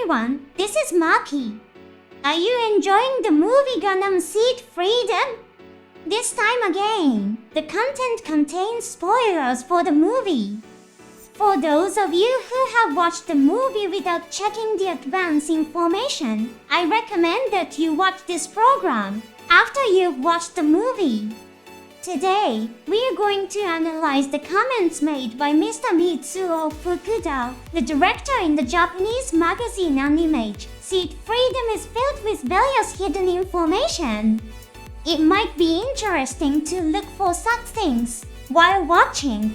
everyone, this is Maki. Are you enjoying the movie Gundam Seed Freedom? This time again, the content contains spoilers for the movie. For those of you who have watched the movie without checking the advance information, I recommend that you watch this program after you've watched the movie. Today, we are going to analyze the comments made by Mr. Mitsuo Fukuda, the director in the Japanese magazine Animage. Seed Freedom is filled with various hidden information. It might be interesting to look for such things while watching.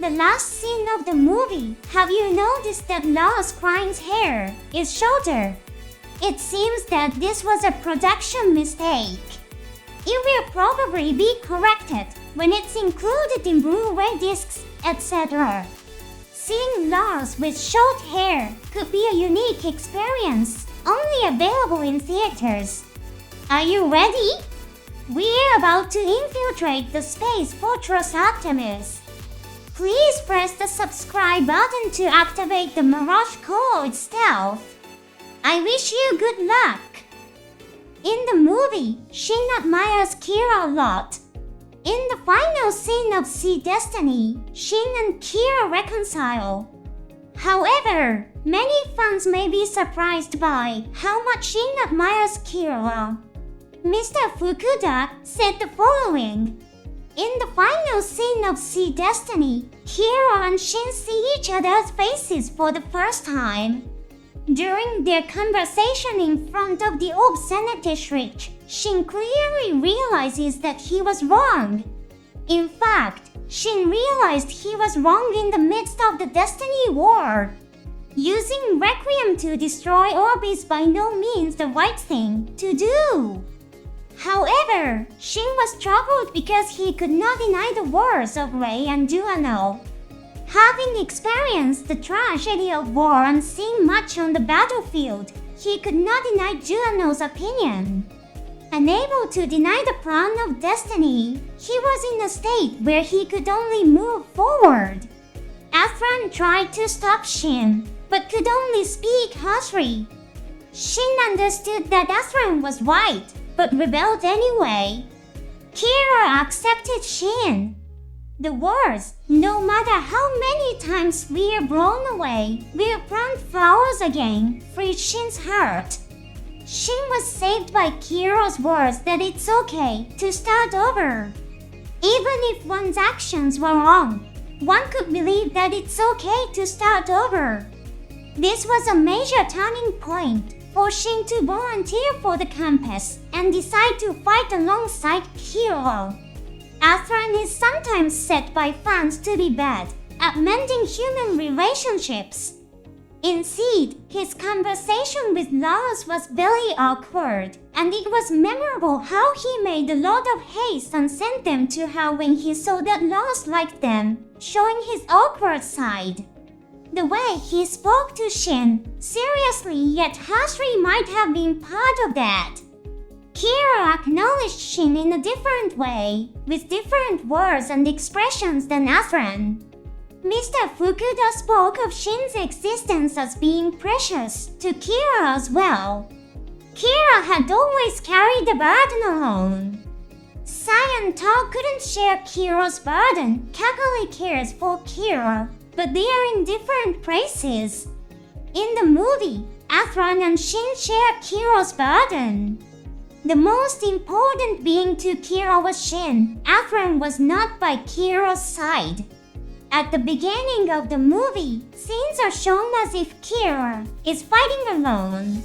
The last scene of the movie, have you noticed that Lars Klein's hair is shorter? It seems that this was a production mistake. It will probably be corrected when it's included in Blu-ray discs, etc. Seeing Lars with short hair could be a unique experience, only available in theaters. Are you ready? We're about to infiltrate the Space Fortress Artemis. Please press the subscribe button to activate the Mirage Code Stealth. I wish you good luck. In the movie, Shin admires Kira a lot. In the final scene of Sea Destiny, Shin and Kira reconcile. However, many fans may be surprised by how much Shin admires Kira. Mr. Fukuda said the following. In the final scene of Sea Destiny, Kira and Shin see each other's faces for the first time. During their conversation in front of the obscenity Rich, Shin clearly realizes that he was wrong. In fact, Shin realized he was wrong in the midst of the Destiny War. Using Requiem to destroy Orb is by no means the right thing to do. However, Shin was troubled because he could not deny the words of Rei and Duano. Having experienced the tragedy of war and seen much on the battlefield, he could not deny Duano's opinion. Unable to deny the plan of destiny, he was in a state where he could only move forward. Athran tried to stop Shin, but could only speak harshly. Shin understood that Athran was right, but rebelled anyway. Kira accepted Shin. The words, no matter how many times we are blown away, we'll plant flowers again, freed Shin's heart. Shin was saved by Kira's words that it's okay to start over. Even if one's actions were wrong, one could believe that it's okay to start over. This was a major turning point for Shin to volunteer for the campus and decide to fight alongside Kira. Athran is sometimes said by fans to be bad at mending human relationships. In Seed, his conversation with Lars was very awkward, and it was memorable how he made a lot of haste and sent them to her when he saw that Lars liked them, showing his awkward side. The way he spoke to Shin, seriously yet harshly, might have been part of that. Kira acknowledged Shin in a different way, with different words and expressions than Athran. Mr. Fukuda spoke of Shin's existence as being precious to Kira as well. Kira had always carried the burden alone. Sai and Tao couldn't share Kira's burden. Kakali cares for Kira, but they are in different places. In the movie, Athran and Shin share Kira's burden. The most important being to Kira was Shin. Athran was not by Kira's side. At the beginning of the movie, scenes are shown as if Kira is fighting alone.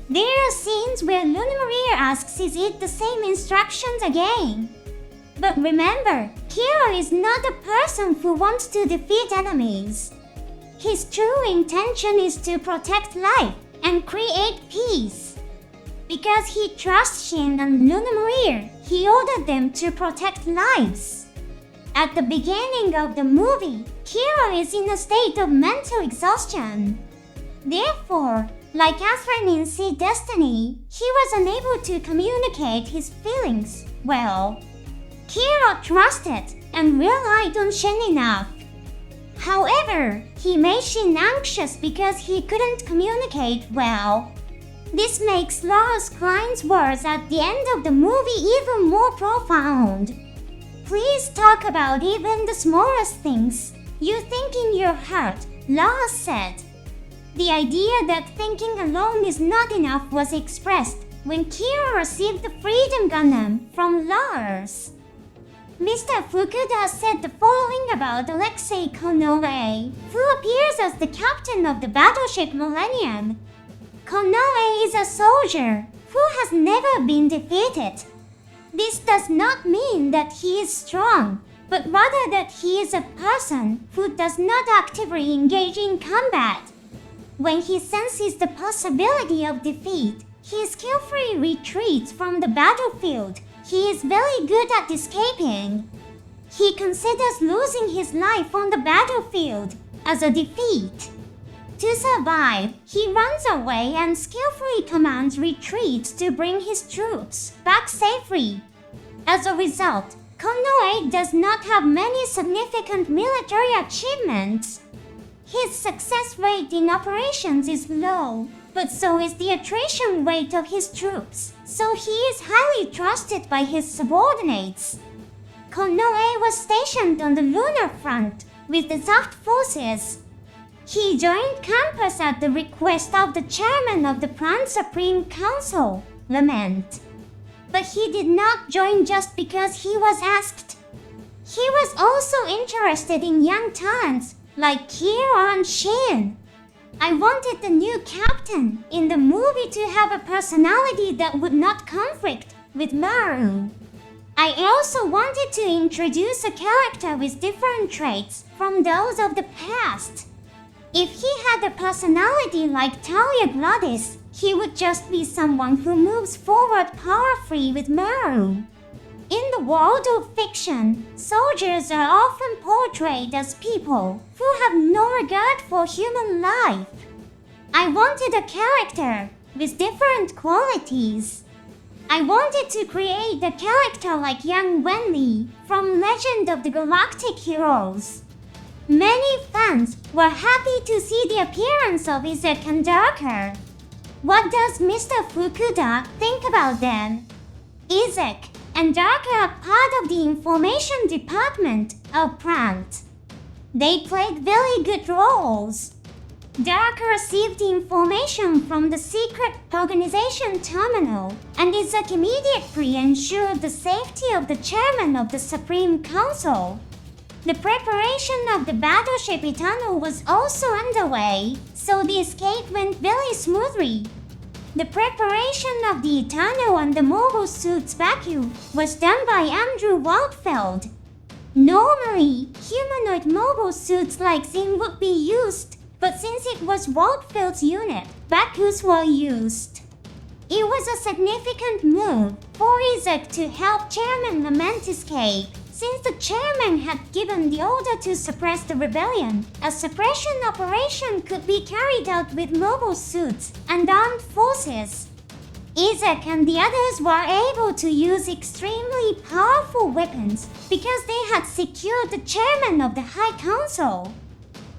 There are scenes where Lunamaria asks, is it the same instructions again? But remember, Kira is not a person who wants to defeat enemies. His true intention is to protect life and create peace. Because he trusts Shin and Lunamaria, he ordered them to protect lives. At the beginning of the movie, Kira is in a state of mental exhaustion. Therefore, like Athran in Sea Destiny, he was unable to communicate his feelings well. Kira trusted and relied on Shin enough. However, he made Shin anxious because he couldn't communicate well. This makes Lars Klein's words at the end of the movie even more profound. Please talk about even the smallest things. You think in your heart, Lars said. The idea that thinking alone is not enough was expressed when Kira received the Freedom Gundam from Lars. Mr. Fukuda said the following about Alexei Konoe, who appears as the captain of the battleship Millennium. Konoe is a soldier who has never been defeated. This does not mean that he is strong, but rather that he is a person who does not actively engage in combat. When he senses the possibility of defeat, he skillfully retreats from the battlefield. He is very good at escaping. He considers losing his life on the battlefield as a defeat. To survive, he runs away and skillfully commands retreats to bring his troops back safely. As a result, Konoe does not have many significant military achievements. His success rate in operations is low, but so is the attrition rate of his troops, so he is highly trusted by his subordinates. Konoe was stationed on the lunar front with the Zaft forces. He joined campus at the request of the chairman of the Plant Supreme Council, Lament. But he did not join just because he was asked. He was also interested in young talents like Kira and Shin. I wanted the new captain in the movie to have a personality that would not conflict with Maru. I also wanted to introduce a character with different traits from those of the past. If he had a personality like Talia Gladys, he would just be someone who moves forward power-free with Maru. In the world of fiction, soldiers are often portrayed as people who have no regard for human life. I wanted a character with different qualities. I wanted to create a character like young Wenli from Legend of the Galactic Heroes. Many fans were happy to see the appearance of Yzak and Diakka. What does Mr. Fukuda think about them? Yzak and Diakka are part of the information department of Plant. They played very good roles. Diakka received the information from the secret organization terminal, and Yzak immediately ensured the safety of the chairman of the Supreme Council. The preparation of the battleship Eternal was also underway, so the escape went very smoothly. The preparation of the Eternal and the mobile suit's vacuum was done by Andrew Waldfeld. Normally, humanoid mobile suits like Zin would be used, but since it was Waldfeld's unit, vacuums were used. It was a significant move for Yzak to help Chairman Lament escape. Since the chairman had given the order to suppress the rebellion, a suppression operation could be carried out with mobile suits and armed forces. Yzak and the others were able to use extremely powerful weapons because they had secured the chairman of the High Council.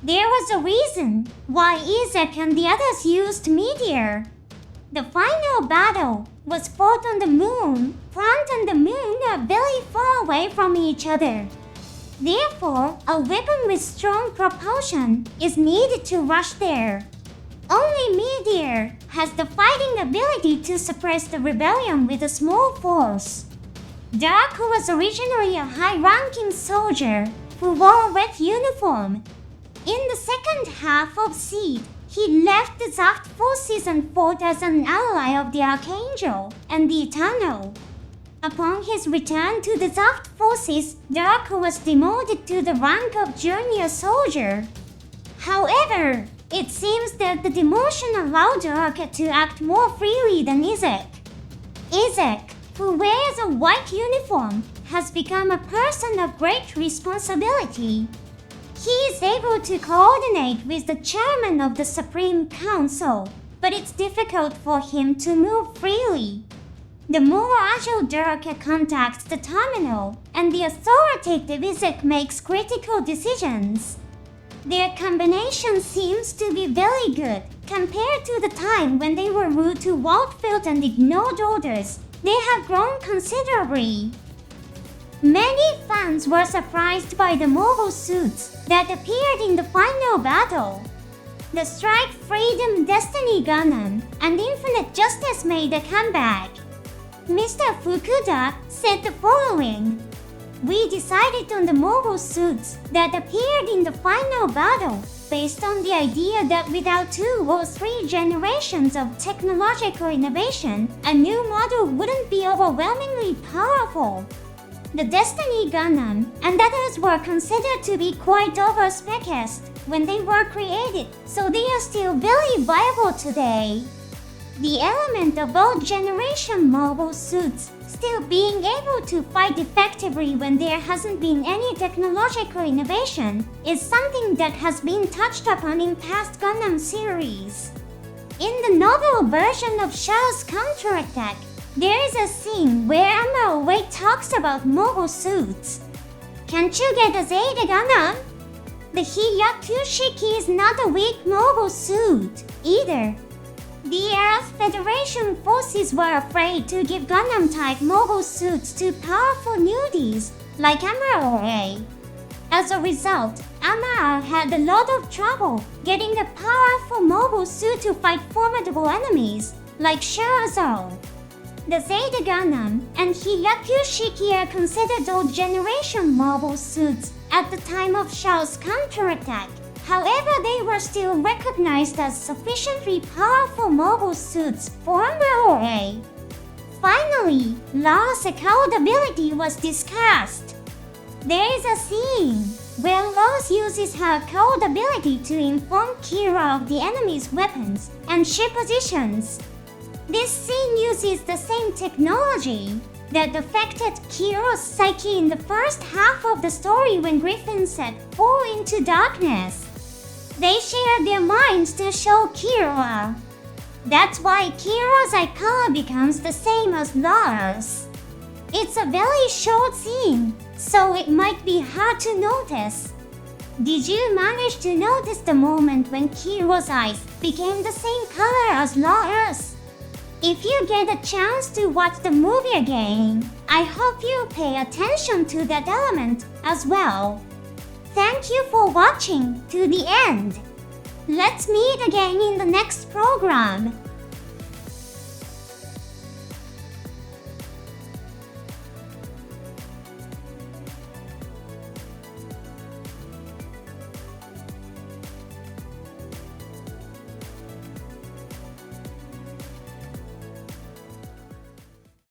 There was a reason why Yzak and the others used Meteor. The final battle was fought on the moon. Plant and the moon are very far away from each other. Therefore, a weapon with strong propulsion is needed to rush there. Only Meteor has the fighting ability to suppress the rebellion with a small force. Diakka was originally a high-ranking soldier who wore a red uniform. In the second half of Seed, he left the Zaft forces and fought as an ally of the Archangel and the Eternal. Upon his return to the Zaft forces, Diakka was demoted to the rank of junior soldier. However, it seems that the demotion allowed Diakka to act more freely than Yzak. Yzak, who wears a white uniform, has become a person of great responsibility. He is able to coordinate with the chairman of the Supreme Council, but it's difficult for him to move freely. The more agile Diakka contacts the terminal, and the authoritative Yzak makes critical decisions. Their combination seems to be very good compared to the time when they were rude to Waldfeld and ignored orders. They have grown considerably. Many fans were surprised by the mobile suits that appeared in the final battle. The Strike, Freedom, Destiny Gundam, and Infinite Justice made a comeback. Mr. Fukuda said the following: "We decided on the mobile suits that appeared in the final battle based on the idea that without 2 or 3 generations of technological innovation, a new model wouldn't be overwhelmingly powerful. The Destiny Gundam and others were considered to be quite over-spec'd when they were created, so they are still very viable today. The element of old generation mobile suits still being able to fight effectively when there hasn't been any technological innovation is something that has been touched upon in past Gundam series. In the novel version of Shell's counterattack, there is a scene where Amaro talks about mobile suits. Can't you get a Zeta Gundam? The Hyakushiki is not a weak mobile suit either. The Earth Federation forces were afraid to give Gundam-type mobile suits to powerful nudies like Amaro. As a result, Amaro had a lot of trouble getting a powerful mobile suit to fight formidable enemies like Shirazou. The Zeta Gundam and Hyakushiki are considered old generation mobile suits at the time of Shell's counterattack. However, they were still recognized as sufficiently powerful mobile suits for Amaro. Finally, Lacus Capability was discussed. There is a scene where Lacus uses her code ability to inform Kira of the enemy's weapons and ship positions. This scene uses the same technology that affected Kira's psyche in the first half of the story when Griffin said, "Fall into darkness." They share their minds to show Kira. That's why Kira's eye color becomes the same as Lacus. It's a very short scene, so it might be hard to notice. Did you manage to notice the moment when Kira's eyes became the same color as Lacus? If you get a chance to watch the movie again, I hope you pay attention to that element as well. Thank you for watching to the end. Let's meet again in the next program.